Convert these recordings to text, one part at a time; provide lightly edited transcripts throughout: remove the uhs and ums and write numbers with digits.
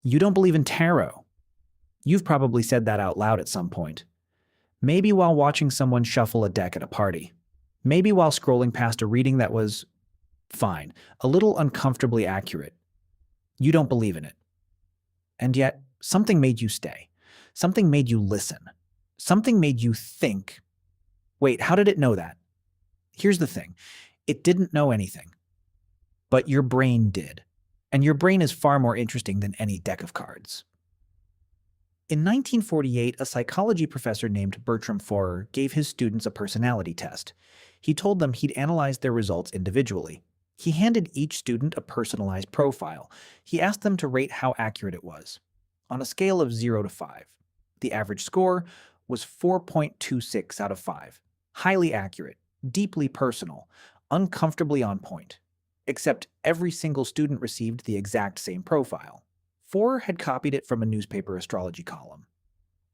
You don't believe in tarot. You've probably said that out loud at some point. Maybe while watching someone shuffle a deck at a party. Maybe while scrolling past a reading that was, fine, a little uncomfortably accurate. You don't believe in it. And yet, something made you stay. Something made you listen. Something made you think. Wait, how did it know that? Here's the thing. It didn't know anything. But your brain did. And your brain is far more interesting than any deck of cards. In 1948, a psychology professor named Bertram gave his students a personality test. He told them he'd analyze their results individually. He handed each student a personalized profile. He asked them to rate how accurate it was. On a scale of 0 to 5, the average score was 4.26 out of 5. Highly accurate, deeply personal, uncomfortably on point. Except every single student received the exact same profile. 4 had copied it from a newspaper astrology column.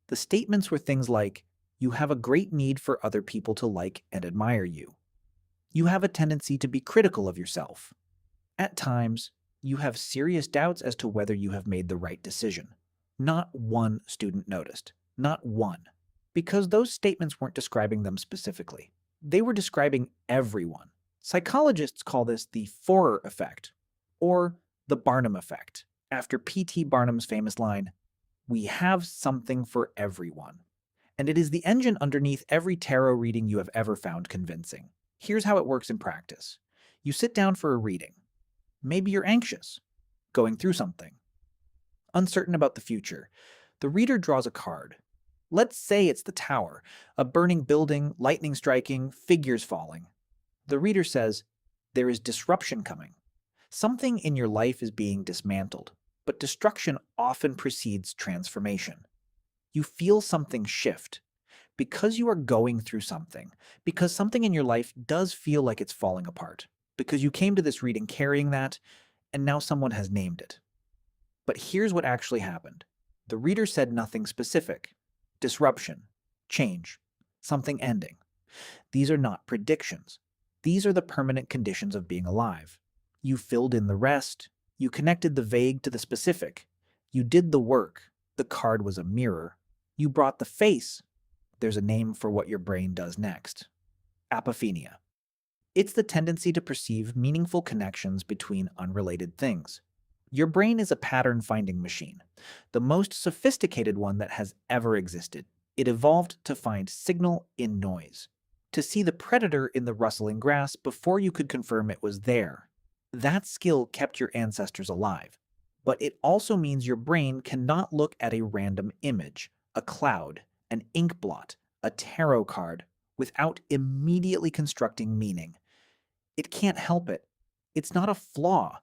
The statements were things like, you have a great need for other people to like and admire you. You have a tendency to be critical of yourself. At times, you have serious doubts as to whether you have made the right decision. Not one student noticed. Not one. Because those statements weren't describing them specifically. They were describing everyone. Psychologists call this the Forer effect, or the Barnum effect, after P.T. Barnum's famous line, "We have something for everyone." And it is the engine underneath every tarot reading you have ever found convincing. Here's how it works in practice. You sit down for a reading. Maybe you're anxious, going through something, uncertain about the future. The reader draws a card. Let's say it's the Tower, a burning building, lightning striking, figures falling. The reader says, there is disruption coming. Something in your life is being dismantled, but destruction often precedes transformation. You feel something shift because you are going through something, because something in your life does feel like it's falling apart, because you came to this reading carrying that, and now someone has named it. But here's what actually happened. The reader said nothing specific. Disruption, change, something ending. These are not predictions. These are the permanent conditions of being alive. You filled in the rest. You connected the vague to the specific. You did the work. The card was a mirror. You brought the face. There's a name for what your brain does next. Apophenia. It's the tendency to perceive meaningful connections between unrelated things. Your brain is a pattern-finding machine, the most sophisticated one that has ever existed. It evolved to find signal in noise, to see the predator in the rustling grass before you could confirm it was there. That skill kept your ancestors alive. But it also means your brain cannot look at a random image, a cloud, an ink blot, a tarot card, without immediately constructing meaning. It can't help it. It's not a flaw.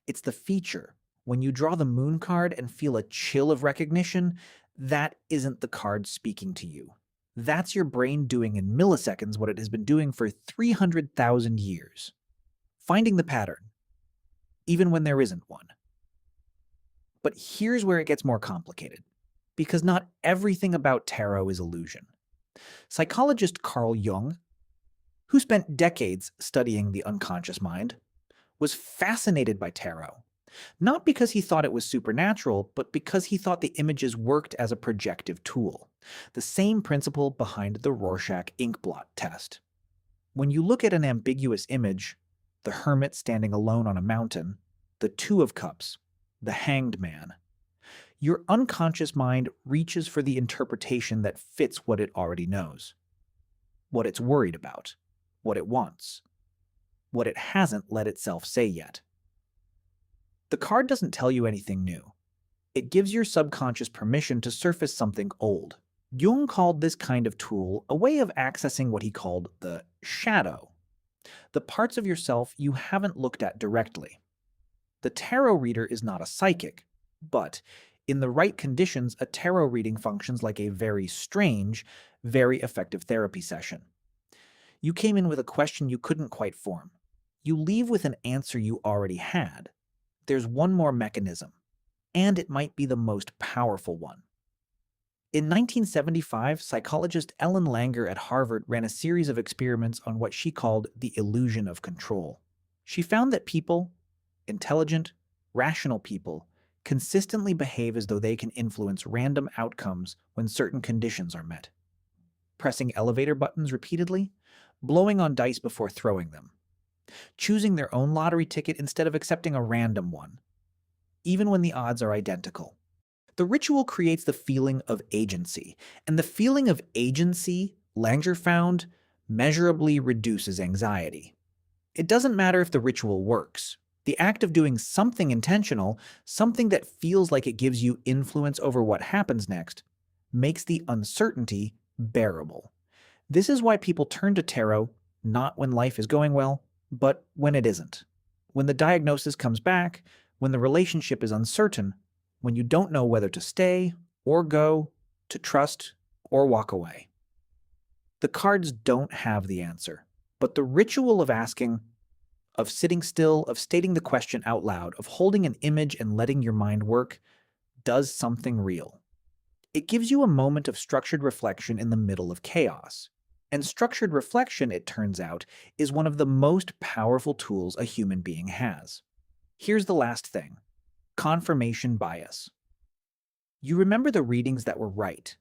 It's the feature. When you draw the moon card and feel a chill of recognition, that isn't the card speaking to you. That's your brain doing in milliseconds what it has been doing for 300,000 years. Finding the pattern, even when there isn't one. But here's where it gets more complicated, because not everything about tarot is illusion. Psychologist Carl Jung, who spent decades studying the unconscious mind, was fascinated by tarot. Not because he thought it was supernatural, but because he thought the images worked as a projective tool. The same principle behind the Rorschach ink blot test. When you look at an ambiguous image, the hermit standing alone on a mountain, the Two of Cups, the Hanged Man, your unconscious mind reaches for the interpretation that fits what it already knows, what it's worried about, what it wants, what it hasn't let itself say yet. The card doesn't tell you anything new. It gives your subconscious permission to surface something old. Jung called this kind of tool a way of accessing what he called the shadow, the parts of yourself you haven't looked at directly. The tarot reader is not a psychic, but in the right conditions, a tarot reading functions like a very strange, very effective therapy session. You came in with a question you couldn't quite form. You leave with an answer you already had. There's one more mechanism, and it might be the most powerful one. In 1975, psychologist Ellen Langer at Harvard ran a series of experiments on what she called the illusion of control. She found that people, intelligent, rational people, consistently behave as though they can influence random outcomes when certain conditions are met. Pressing elevator buttons repeatedly, blowing on dice before throwing them, choosing their own lottery ticket instead of accepting a random one, even when the odds are identical. The ritual creates the feeling of agency, and the feeling of agency, Langer found, measurably reduces anxiety. It doesn't matter if the ritual works. The act of doing something intentional, something that feels like it gives you influence over what happens next, makes the uncertainty bearable. This is why people turn to tarot not when life is going well, but when it isn't. When the diagnosis comes back, when the relationship is uncertain, when you don't know whether to stay or go, to trust or walk away. The cards don't have the answer, but the ritual of asking, of sitting still, of stating the question out loud, of holding an image and letting your mind work, does something real. It gives you a moment of structured reflection in the middle of chaos. And structured reflection, it turns out, is one of the most powerful tools a human being has. Here's the last thing: confirmation bias. You remember the readings that were right,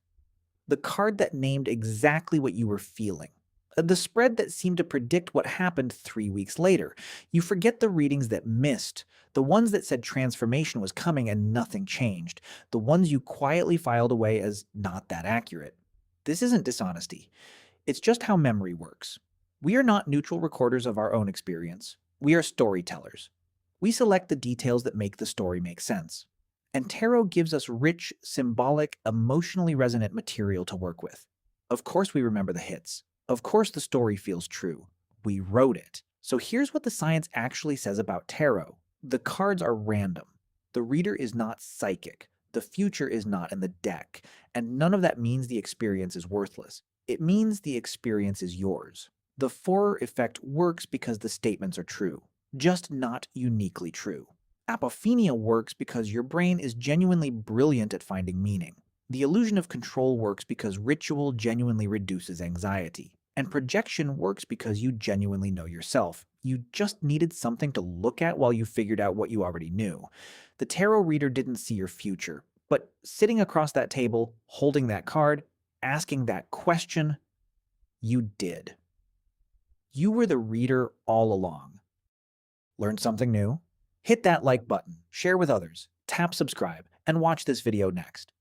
the card that named exactly what you were feeling, the spread that seemed to predict what happened 3 weeks later. You forget the readings that missed, the ones that said transformation was coming and nothing changed, the ones you quietly filed away as not that accurate. This isn't dishonesty. It's just how memory works. We are not neutral recorders of our own experience. We are storytellers. We select the details that make the story make sense. And tarot gives us rich, symbolic, emotionally resonant material to work with. Of course we remember the hits. Of course the story feels true. We wrote it. So here's what the science actually says about tarot. The cards are random. The reader is not psychic. The future is not in the deck. And none of that means the experience is worthless. It means the experience is yours. The Forer effect works because the statements are true, just not uniquely true. Apophenia works because your brain is genuinely brilliant at finding meaning. The illusion of control works because ritual genuinely reduces anxiety. And projection works because you genuinely know yourself. You just needed something to look at while you figured out what you already knew. The tarot reader didn't see your future, but sitting across that table, holding that card, asking that question, you did. You were the reader all along. Learn something new? Hit that like button, share with others, tap subscribe, and watch this video next.